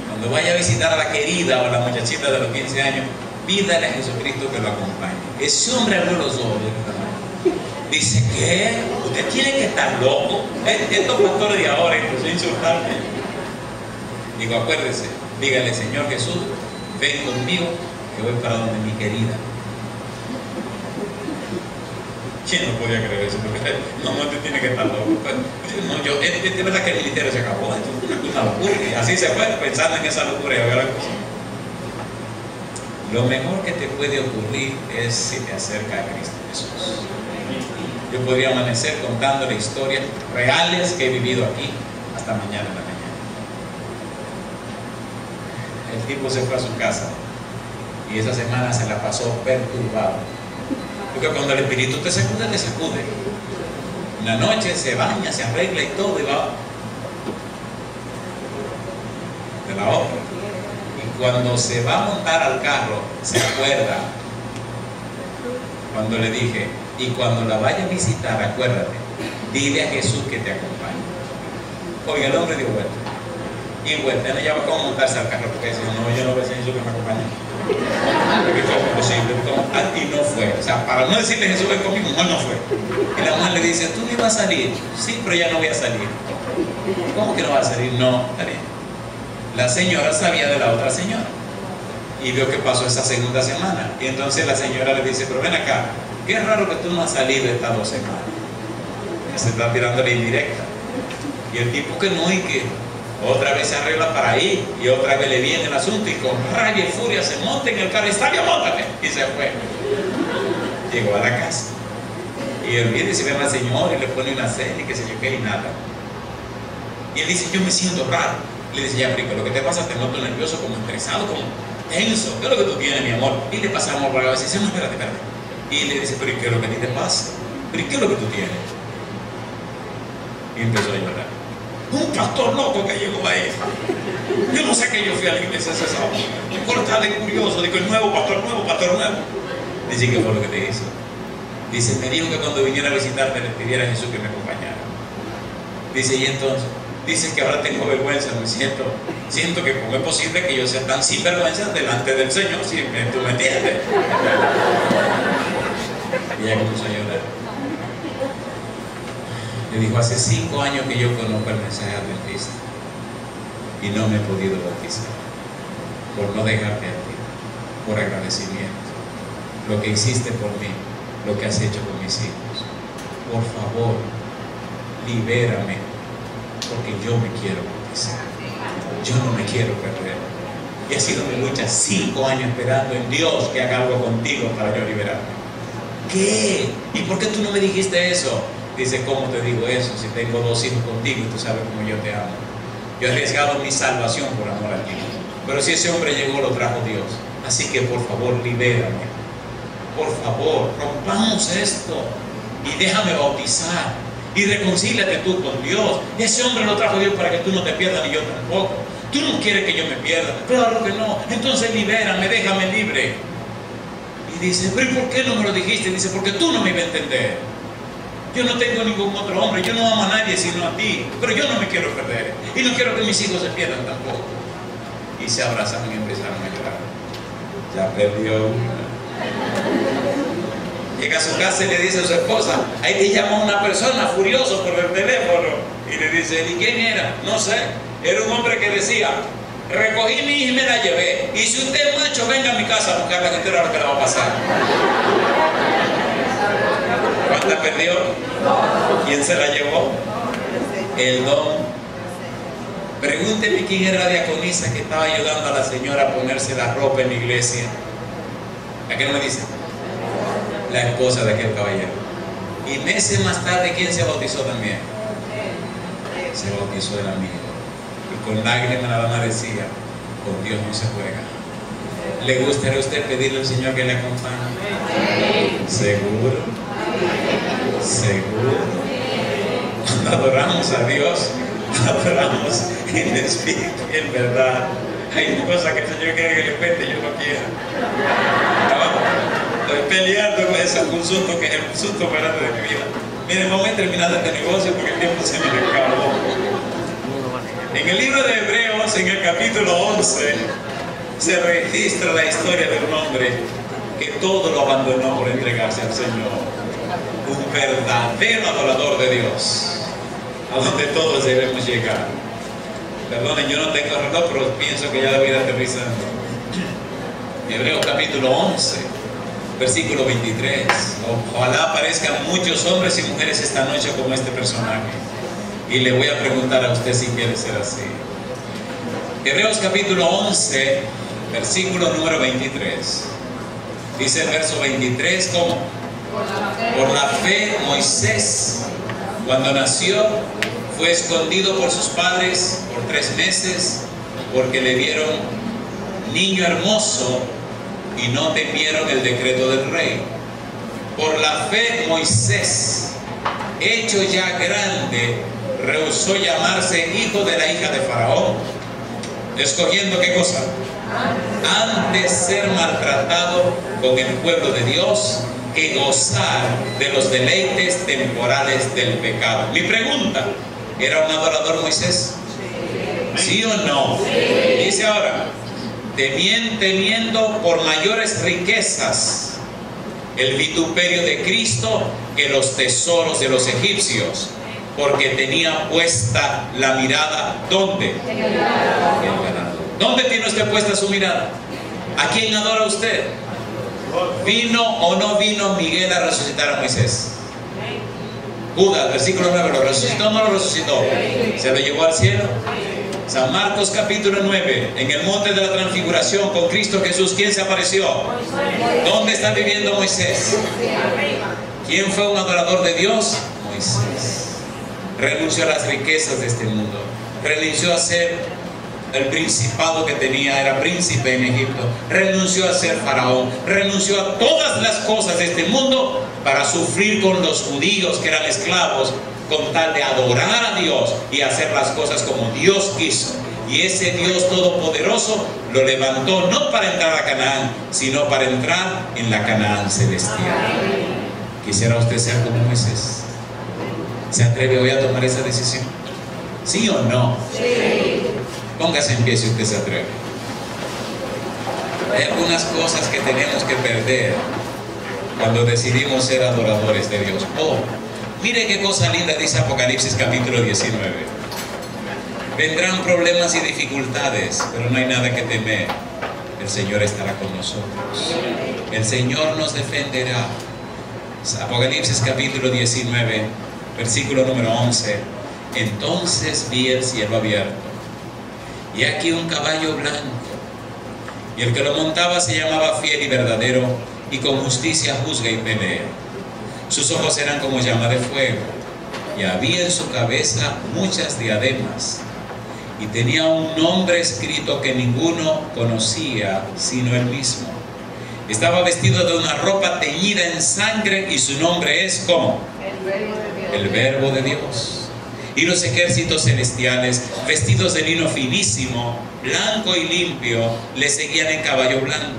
Cuando vaya a visitar a la querida o a la muchachita de los 15 años, pídale a Jesucristo que lo acompañe. Ese hombre abrió los ojos. Dice, ¿qué? Usted tiene que estar loco. Estos pastores de ahora incluso insultarme. Digo, acuérdese, dígale, Señor Jesús, ven conmigo, que voy para donde mi querida. ¿Quién no podía creer eso? Porque no, este tiene que estar loco. No, es verdad que el ministerio se acabó, esto es una locura. Y así se fue, pensando en esa locura y ahora cosa. Lo mejor que te puede ocurrir es si te acercas a Cristo Jesús. Yo podría amanecer contándole historias reales que he vivido aquí hasta mañana en la mañana. El tipo se fue a su casa y esa semana se la pasó perturbado. Porque cuando el espíritu te sacude, te sacude. Una noche se baña, se arregla y todo y va de la otra. Y cuando se va a montar al carro, se acuerda cuando le dije, y cuando la vaya a visitar, acuérdate, dile a Jesús que te acompañe. Oiga, el hombre dio vuelta. Y vuelta, no llama cómo montarse al carro, porque dice, no, yo no voy a decir Jesús que me acompañe. Porque fue imposible, y no fue. O sea, para no decirle Jesús ven conmigo, no fue. Y la mujer le dice, ¿tú no ibas a salir? Sí, pero ya no voy a salir. ¿Cómo que no vas a salir? No, está bien. La señora sabía de la otra señora y vio que pasó esa segunda semana. Y entonces la señora le dice, pero ven acá, qué raro que tú no has salido estas 2 semanas. Y se está tirando la indirecta. Y el tipo que no, y que otra vez se arregla para ir, y otra vez le viene el asunto, y con rabia y furia se monta en el carro, y está bien, móntame, y se fue. Llegó a la casa, y él viene y se ve a la señora, y le pone una cena, y qué sé yo qué, y nada. Y él dice, yo me siento raro. Le dice, ya, Frico, lo que te pasa, te noto nervioso, como estresado, como tenso. ¿Qué es lo que tú tienes, mi amor? Y le pasamos por la cabeza, y dice, no, espérate. Y le dice, pero ¿y qué es lo que a ti te pasa? ¿Pero y qué es lo que tú tienes? Y empezó a llorar. Un pastor loco que llegó ahí. Yo no sé que yo fui a la iglesia ese sábado. Por estar de curioso, digo, el nuevo pastor nuevo. Dice, ¿qué fue lo que te hizo? Dice, me dijo que cuando viniera a visitarte le pidiera a Jesús que me acompañara. Dice, y entonces, dice que ahora tengo vergüenza, me siento que cómo es posible que yo sea tan sin vergüenza delante del Señor, si tú me entiendes. Y ella comenzó a llorar. Le dijo, hace 5 años que yo conozco el mensaje adventista y no me he podido bautizar por no dejarte a ti, por agradecimiento, lo que hiciste por mí, lo que has hecho con mis hijos. Por favor, libérame, porque yo me quiero bautizar, yo no me quiero perder. Y ha sido mi lucha 5 años esperando en Dios que haga algo contigo para yo liberarme. ¿Qué? ¿Y por qué tú no me dijiste eso? Dice, ¿cómo te digo eso? Si tengo 2 hijos contigo y tú sabes cómo yo te amo. Yo he arriesgado mi salvación por amor a ti. Pero si ese hombre llegó, lo trajo Dios. Así que por favor, libérame. Por favor, rompamos esto y déjame bautizar. Y reconcíliate tú con Dios. Ese hombre lo trajo Dios para que tú no te pierdas ni yo tampoco. Tú no quieres que yo me pierda. Claro que no. Entonces libérame, déjame libre. Y dice, pero ¿y por qué no me lo dijiste? Dice, porque tú no me ibas a entender. Yo no tengo ningún otro hombre, yo no amo a nadie sino a ti, pero yo no me quiero perder y no quiero que mis hijos se pierdan tampoco. Y se abrazaron y empezaron a llorar. Ya perdió. Llega a su casa y le dice a su esposa, ahí te llama una persona furioso por el teléfono, y le dice, ¿y quién era? No sé, era un hombre que decía, recogí mi hija y me la llevé, y si usted es macho, venga a mi casa a buscarla, que usted era lo que le va a pasar. ¿Cuánta perdió? ¿Quién se la llevó? El don. Pregúnteme quién era la diaconisa que estaba ayudando a la señora a ponerse la ropa en la iglesia. ¿A qué no me dice? La esposa de aquel caballero. Y meses más tarde, ¿quién se bautizó también? Se bautizó el amigo. Y con lágrimas nada más decía, con Dios no se juega. ¿Le gustaría a usted pedirle al Señor que le acompañe? ¿Seguro? Seguro. Cuando adoramos a Dios, adoramos en espíritu y en verdad. Hay cosas que el Señor quiere que le cuente y yo no quiero. Estoy peleando con ese susto que es el susto más grande de mi vida. Miren, vamos a terminar este negocio porque el tiempo se me acabó. En el libro de Hebreos, en el capítulo 11, se registra la historia de un hombre que todo lo abandonó por entregarse al Señor. Un verdadero adorador de Dios, a donde todos debemos llegar. Perdonen, yo no tengo reloj, pero pienso que ya debo ir aterrizando. Hebreos capítulo 11, versículo 23. Ojalá aparezcan muchos hombres y mujeres esta noche como este personaje. Y le voy a preguntar a usted si quiere ser así. Hebreos capítulo 11, versículo número 23. Dice el verso 23, ¿cómo? Por la fe Moisés, cuando nació, fue escondido por sus padres por 3 meses, porque le vieron niño hermoso y no temieron el decreto del rey. Por la fe Moisés, hecho ya grande, rehusó llamarse hijo de la hija de Faraón, escogiendo ¿qué cosa? Antes ser maltratado con el pueblo de Dios que gozar de los deleites temporales del pecado. Mi pregunta, ¿era un adorador Moisés? ¿Sí o no? Sí. Dice ahora, temiendo por mayores riquezas el vituperio de Cristo que los tesoros de los egipcios, porque tenía puesta la mirada, ¿dónde? En el ganado. ¿Dónde tiene usted puesta su mirada? ¿A quién adora usted? ¿Vino o no vino Miguel a resucitar a Moisés? Judas, versículo 9, ¿lo resucitó o no lo resucitó? ¿Se lo llevó al cielo? San Marcos capítulo 9, en el monte de la transfiguración con Cristo Jesús, ¿quién se apareció? ¿Dónde está viviendo Moisés? ¿Quién fue un adorador de Dios? Moisés. Renunció a las riquezas de este mundo, renunció a ser el principado que tenía, era príncipe en Egipto, renunció a ser faraón, renunció a todas las cosas de este mundo para sufrir con los judíos que eran esclavos, con tal de adorar a Dios y hacer las cosas como Dios quiso. Y ese Dios todopoderoso lo levantó no para entrar a Canaán, sino para entrar en la Canaán celestial. ¿Quisiera usted ser como Moisés? ¿Se atreve hoy a tomar esa decisión? ¿Sí o no? Sí. Póngase en pie si usted se atreve. Hay algunas cosas que tenemos que perder cuando decidimos ser adoradores de Dios. Oh, mire qué cosa linda dice Apocalipsis capítulo 19. Vendrán problemas y dificultades, pero no hay nada que temer. El Señor estará con nosotros. El Señor nos defenderá. Apocalipsis capítulo 19, versículo número 11. Entonces vi el cielo abierto, y aquí un caballo blanco, y el que lo montaba se llamaba Fiel y Verdadero, y con justicia juzga y pelea. Sus ojos eran como llama de fuego, y había en su cabeza muchas diademas, y tenía un nombre escrito que ninguno conocía sino él mismo. Estaba vestido de una ropa teñida en sangre, y su nombre es ¿cómo? El Verbo de Dios. Y los ejércitos celestiales, vestidos de lino finísimo, blanco y limpio, le seguían en caballo blanco.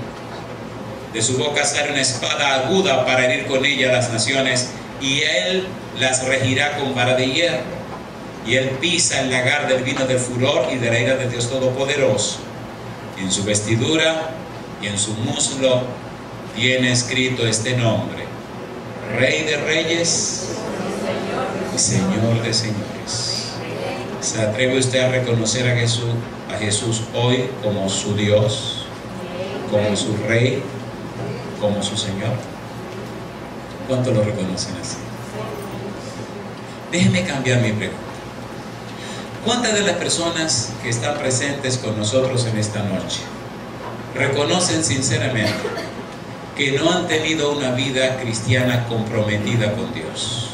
De su boca sale una espada aguda para herir con ella las naciones, y él las regirá con vara de hierro. Y él pisa el lagar del vino del furor y de la ira de Dios Todopoderoso. En su vestidura y en su muslo tiene escrito este nombre: Rey de Reyes y Señor de Señores. ¿Se atreve usted a reconocer a Jesús hoy como su Dios, como su Rey, como su Señor? ¿Cuántos lo reconocen así? Déjeme cambiar mi pregunta. ¿Cuántas de las personas que están presentes con nosotros en esta noche reconocen sinceramente que no han tenido una vida cristiana comprometida con Dios?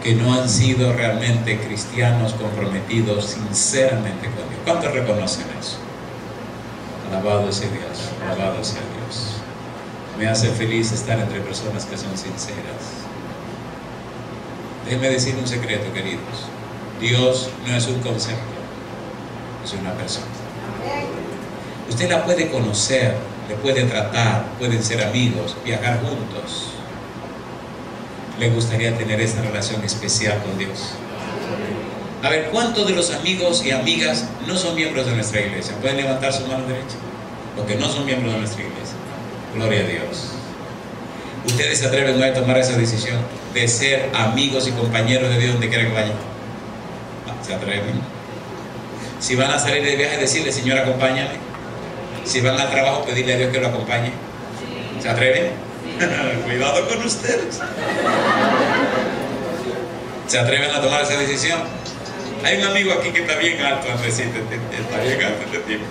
Que no han sido realmente cristianos comprometidos sinceramente con Dios. ¿Cuántos reconocen eso? Alabado sea Dios, alabado sea Dios. Me hace feliz estar entre personas que son sinceras. Déjenme decir un secreto, queridos. Dios no es un concepto, es una persona. Usted la puede conocer, le puede tratar, pueden ser amigos, viajar juntos. ¿Le gustaría tener esa relación especial con Dios? A ver, ¿cuántos de los amigos y amigas no son miembros de nuestra iglesia? ¿Pueden levantar su mano derecha? Los que no son miembros de nuestra iglesia. Gloria a Dios. ¿Ustedes se atreven a tomar esa decisión de ser amigos y compañeros de Dios donde quiera que vayan? ¿Se atreven? Si van a salir de viaje, decirle: Señor, acompáñame. Si van al trabajo, pedirle a Dios que lo acompañe. ¿Se atreven? Cuidado con ustedes. ¿Se atreven a tomar esa decisión? Hay un amigo aquí que está bien alto, Andresito, está bien alto este tiempo.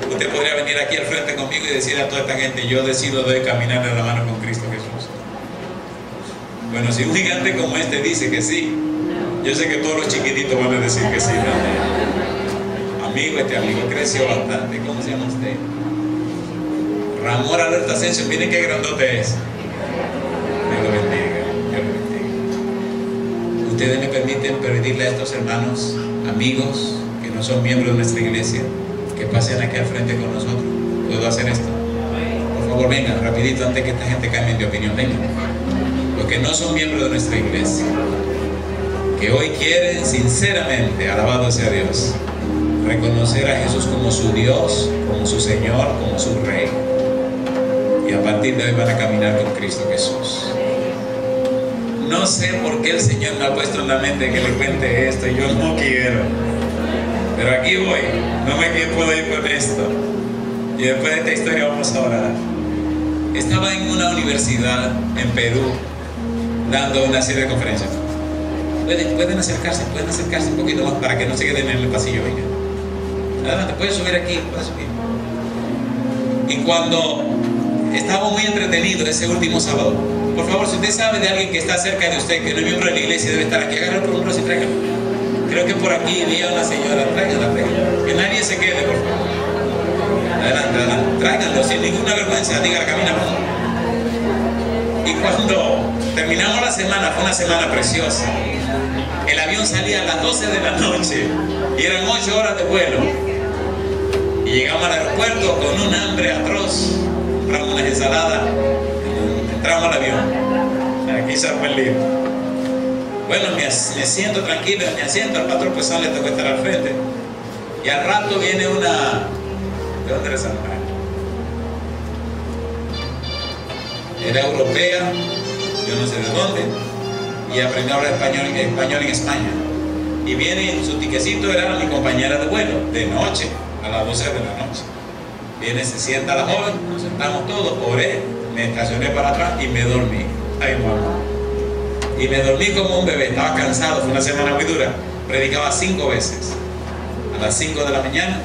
Usted podría venir aquí al frente conmigo y decir a toda esta gente: yo decido de caminar de la mano con Cristo Jesús. Bueno, si un gigante como este dice que sí, yo sé que todos los chiquititos van a decir que sí, ¿no? Amigo, este amigo creció bastante. ¿Cómo se llama usted? Ramón Alberto Asensio. Miren qué grandote es. Dios lo bendiga, Dios lo bendiga. Ustedes me permiten pedirle a estos hermanos, amigos que no son miembros de nuestra iglesia, que pasen aquí al frente con nosotros. ¿Puedo hacer esto? Por favor, vengan rapidito antes que esta gente cambie de opinión. Vengan. Los que no son miembros de nuestra iglesia, que hoy quieren sinceramente, alabado sea Dios, reconocer a Jesús como su Dios, como su Señor, como su Rey, y a partir de hoy van a caminar con Cristo Jesús. No sé por qué el Señor me ha puesto en la mente que le cuente esto y yo no quiero, pero aquí voy. No me puedo ir con esto, y después de esta historia vamos a orar. Estaba en una universidad en Perú dando una serie de conferencias. Pueden acercarse un poquito más para que no se queden en el pasillo. Venga, adelante, pueden subir aquí, pueden subir. Y cuando estaba muy entretenido ese último sábado, por favor, si usted sabe de alguien que está cerca de usted, que no es miembro de la iglesia, debe estar aquí, agárralo por un brazo y tráigalo. Creo que por aquí había una señora. Tráigala. Que nadie se quede, por favor. Adelante, tráiganlo sin ninguna vergüenza. Dígale, camina, por favor. Y cuando terminamos la semana, fue una semana preciosa. El avión salía a las 12 de la noche y eran 8 horas de vuelo. Y llegamos al aeropuerto con un hambre atroz. Compramos unas ensaladas, entramos al avión. Aquí se fue el lío. Bueno, me siento tranquilo, me asiento. Al patrón pues le tengo que estar al frente. Y al rato viene una... ¿De dónde era esa mujer? Era europea, yo no sé de dónde, y aprendió a hablar español en España. Y viene, su tiquecito era mi compañera de vuelo, de noche, a las 12 de la noche. Viene, se sienta la joven, nos sentamos todos, oré, me estacioné para atrás y me dormí. Ay, mamá. Y me dormí como un bebé, estaba cansado, fue una semana muy dura. Predicaba 5 veces, a las 5 de la mañana,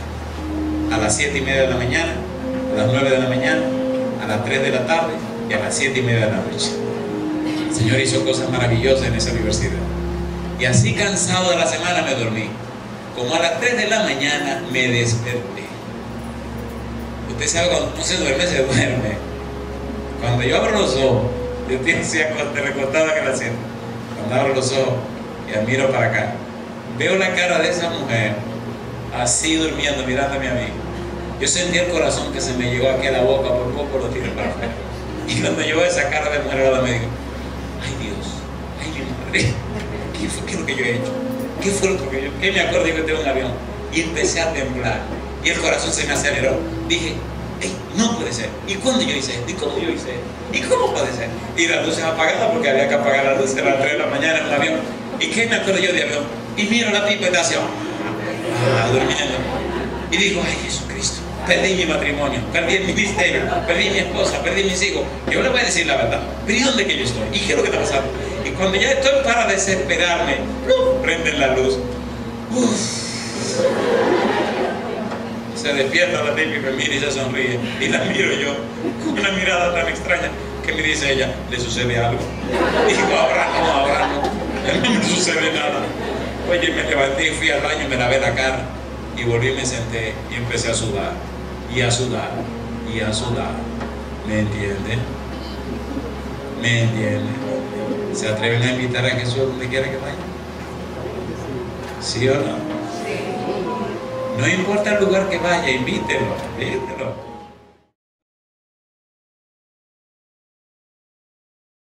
a las 7:30 de la mañana, a las 9 de la mañana, a las 3 de la tarde y a las 7:30 de la noche. El Señor hizo cosas maravillosas en esa universidad. Y así cansado de la semana me dormí. Como a las 3 de la mañana me desperté. Usted sabe, cuando no se duerme, se duerme. Cuando yo abro los ojos, yo estoy así recostada que la siento. Cuando abro los ojos y miro para acá, veo la cara de esa mujer así durmiendo, mirándome a mí. Yo sentí el corazón que se me llegó aquí a la boca, por poco lo tiré para afuera. Y cuando yo veo esa cara de mujer, me digo: ay Dios, ay mi madre, ¿qué es lo que yo he hecho? ¿Qué fue lo que yo? ¿Qué me acordé que tengo un avión? Y empecé a temblar y el corazón se me aceleró. Dije: hey, no puede ser. ¿Y cuándo yo hice esto? ¿Y cómo yo hice esto? ¿Y cómo puede ser? Y las luces apagadas, porque había que apagar las luces a las 3 de la mañana en un avión. ¿Y qué me acuerdo yo de avión? Y miro la tipa y está así, durmiendo. Y digo: ay Jesucristo, perdí mi matrimonio, perdí el ministerio, perdí mi esposa, perdí mis hijos. Yo le voy a decir la verdad. ¿Pero y dónde que yo estoy? ¿Y qué es lo que está pasando? Y cuando ya estoy para desesperarme, prenden la luz. Se despierta la tipa y me mira y se sonríe. Y la miro yo con una mirada tan extraña que me dice ella: ¿le sucede algo? Y digo: ahora no me sucede nada. Oye, me levanté y fui al baño, me lavé la cara y volví y me senté y empecé a sudar y a sudar y a sudar. ¿Me entienden? ¿Me entienden? ¿Se atreven a invitar a Jesús donde quiera que vaya? ¿Sí o no? No importa el lugar que vaya, invítelo.